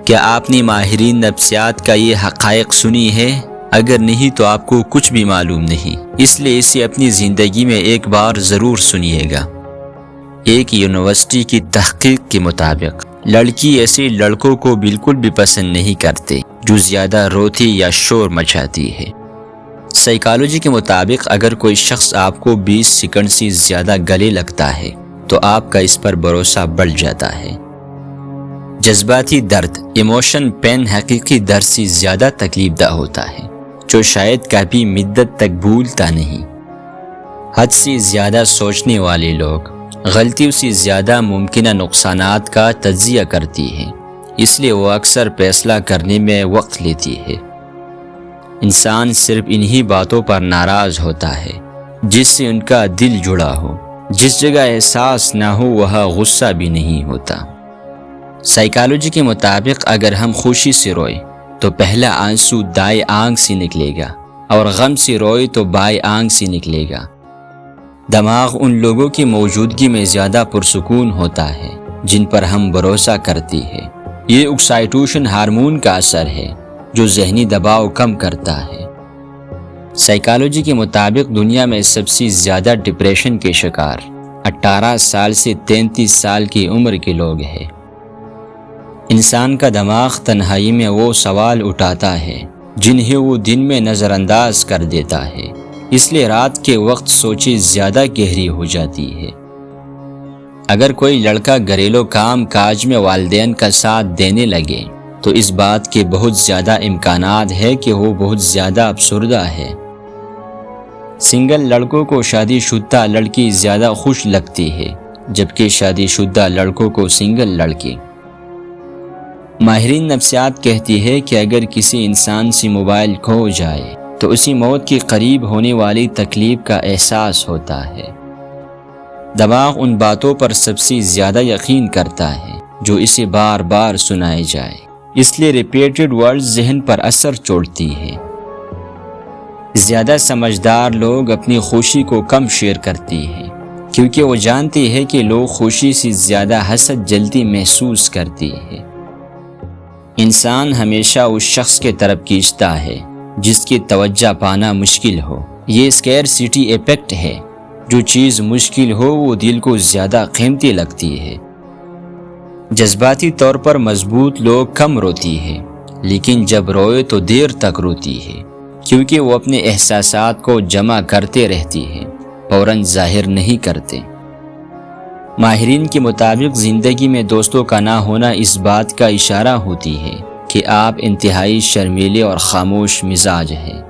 کیا آپ نے ماہرین نفسیات کا یہ حقائق سنی ہے؟ اگر نہیں تو آپ کو کچھ بھی معلوم نہیں، اس لیے اسے اپنی زندگی میں ایک بار ضرور سنیے گا۔ ایک یونیورسٹی کی تحقیق کے مطابق لڑکی ایسے لڑکوں کو بالکل بھی پسند نہیں کرتے جو زیادہ روتی یا شور مچاتی ہے۔ سائیکالوجی کے مطابق اگر کوئی شخص آپ کو 20 سیکنڈ سے زیادہ گلے لگتا ہے تو آپ کا اس پر بھروسہ بڑھ جاتا ہے۔ جذباتی درد، ایموشن پین حقیقی درد سے زیادہ تکلیف دہ ہوتا ہے، جو شاید کبھی مدت تک بھولتا نہیں۔ حد سے زیادہ سوچنے والے لوگ غلطیوں سے زیادہ ممکنہ نقصانات کا تجزیہ کرتی ہیں، اس لیے وہ اکثر فیصلہ کرنے میں وقت لیتی ہے۔ انسان صرف انہی باتوں پر ناراض ہوتا ہے جس سے ان کا دل جڑا ہو۔ جس جگہ احساس نہ ہو وہاں غصہ بھی نہیں ہوتا۔ سائیکالوجی کے مطابق اگر ہم خوشی سے روئے تو پہلا آنسو دائیں آنکھ سے نکلے گا، اور غم سے روئے تو بائیں آنکھ سے نکلے گا۔ دماغ ان لوگوں کی موجودگی میں زیادہ پرسکون ہوتا ہے جن پر ہم بھروسہ کرتے ہیں۔ یہ آکسیٹوسن ہارمون کا اثر ہے جو ذہنی دباؤ کم کرتا ہے۔ سائیکالوجی کے مطابق دنیا میں سب سے زیادہ ڈپریشن کے شکار 18 سال سے 33 سال کی عمر کے لوگ ہیں۔ انسان کا دماغ تنہائی میں وہ سوال اٹھاتا ہے جنہیں وہ دن میں نظر انداز کر دیتا ہے، اس لیے رات کے وقت سوچیں زیادہ گہری ہو جاتی ہے۔ اگر کوئی لڑکا گھریلو کام کاج میں والدین کا ساتھ دینے لگے تو اس بات کے بہت زیادہ امکانات ہے کہ وہ بہت زیادہ افسردہ ہے۔ سنگل لڑکوں کو شادی شدہ لڑکی زیادہ خوش لگتی ہے، جبکہ شادی شدہ لڑکوں کو سنگل لڑکی۔ ماہرین نفسیات کہتی ہے کہ اگر کسی انسان سے موبائل کھو جائے تو اسی موت کے قریب ہونے والی تکلیف کا احساس ہوتا ہے۔ دماغ ان باتوں پر سب سے زیادہ یقین کرتا ہے جو اسے بار بار سنائے جائے، اس لیے ریپیٹڈ ورڈز ذہن پر اثر چھوڑتی ہے۔ زیادہ سمجھدار لوگ اپنی خوشی کو کم شیئر کرتے ہیں کیونکہ وہ جانتے ہیں کہ لوگ خوشی سے زیادہ حسد جلدی محسوس کرتے ہیں۔ انسان ہمیشہ اس شخص کے طرف کھینچتا ہے جس کی توجہ پانا مشکل ہو۔ یہ اسکیرسٹی ایفیکٹ ہے، جو چیز مشکل ہو وہ دل کو زیادہ قیمتی لگتی ہے۔ جذباتی طور پر مضبوط لوگ کم روتی ہے، لیکن جب روئے تو دیر تک روتی ہے کیونکہ وہ اپنے احساسات کو جمع کرتے رہتی ہے، فوراً ظاہر نہیں کرتے۔ ماہرین کے مطابق زندگی میں دوستوں کا نہ ہونا اس بات کا اشارہ ہوتی ہے کہ آپ انتہائی شرمیلے اور خاموش مزاج ہیں۔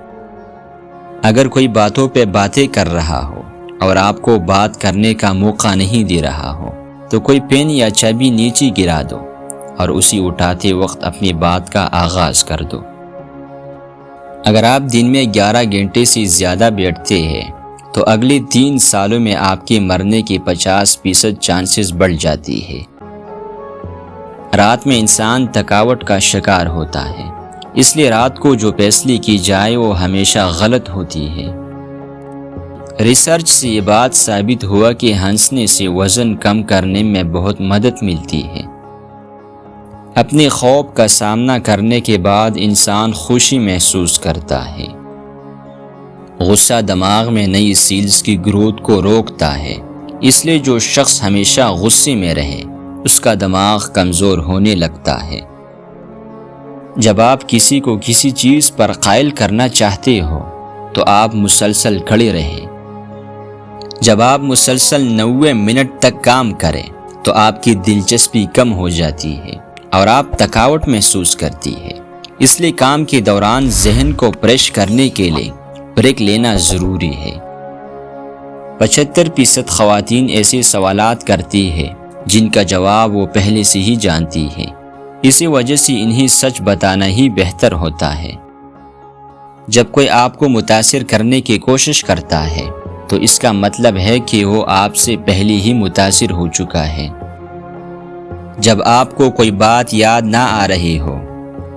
اگر کوئی باتوں پہ باتیں کر رہا ہو اور آپ کو بات کرنے کا موقع نہیں دے رہا ہو تو کوئی پین یا چابی نیچے گرا دو اور اسی اٹھاتے وقت اپنی بات کا آغاز کر دو۔ اگر آپ دن میں 11 گھنٹے سے زیادہ بیٹھتے ہیں تو اگلے 3 سالوں میں آپ کے مرنے کے 50% چانسز بڑھ جاتی ہے۔ رات میں انسان تھکاوٹ کا شکار ہوتا ہے، اس لیے رات کو جو فیصلے کی جائے وہ ہمیشہ غلط ہوتی ہے۔ ریسرچ سے یہ بات ثابت ہوا کہ ہنسنے سے وزن کم کرنے میں بہت مدد ملتی ہے۔ اپنے خوف کا سامنا کرنے کے بعد انسان خوشی محسوس کرتا ہے۔ غصہ دماغ میں نئی سیلز کی گروتھ کو روکتا ہے، اس لیے جو شخص ہمیشہ غصے میں رہے اس کا دماغ کمزور ہونے لگتا ہے۔ جب آپ کسی کو کسی چیز پر قائل کرنا چاہتے ہو تو آپ مسلسل کھڑے رہیں۔ جب آپ مسلسل 90 منٹ تک کام کریں تو آپ کی دلچسپی کم ہو جاتی ہے اور آپ تھکاوٹ محسوس کرتی ہے۔ اس لیے کام کے دوران ذہن کو فریش کرنے کے لیے بریک لینا ضروری ہے۔ 75% خواتین ایسے سوالات کرتی ہیں جن کا جواب وہ پہلے سے ہی جانتی ہے، اسی وجہ سے انہیں سچ بتانا ہی بہتر ہوتا ہے۔ جب کوئی آپ کو متاثر کرنے کی کوشش کرتا ہے تو اس کا مطلب ہے کہ وہ آپ سے پہلے ہی متاثر ہو چکا ہے۔ جب آپ کو کوئی بات یاد نہ آ رہی ہو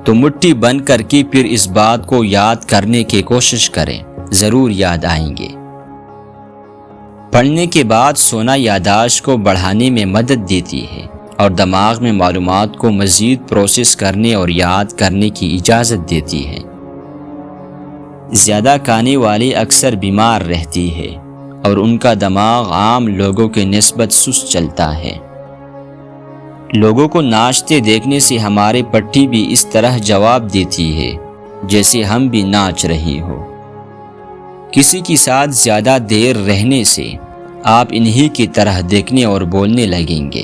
تو مٹھی بند کر کے پھر اس بات کو یاد کرنے کی کوشش کریں، ضرور یاد آئیں گے۔ پڑھنے کے بعد سونا یادداشت کو بڑھانے میں مدد دیتی ہے اور دماغ میں معلومات کو مزید پروسیس کرنے اور یاد کرنے کی اجازت دیتی ہے۔ زیادہ کھانے والی اکثر بیمار رہتی ہے اور ان کا دماغ عام لوگوں کے نسبت سست چلتا ہے۔ لوگوں کو ناچتے دیکھنے سے ہماری پٹھی بھی اس طرح جواب دیتی ہے جیسے ہم بھی ناچ رہی ہو۔ کسی کے ساتھ زیادہ دیر رہنے سے آپ انہی کی طرح دیکھنے اور بولنے لگیں گے۔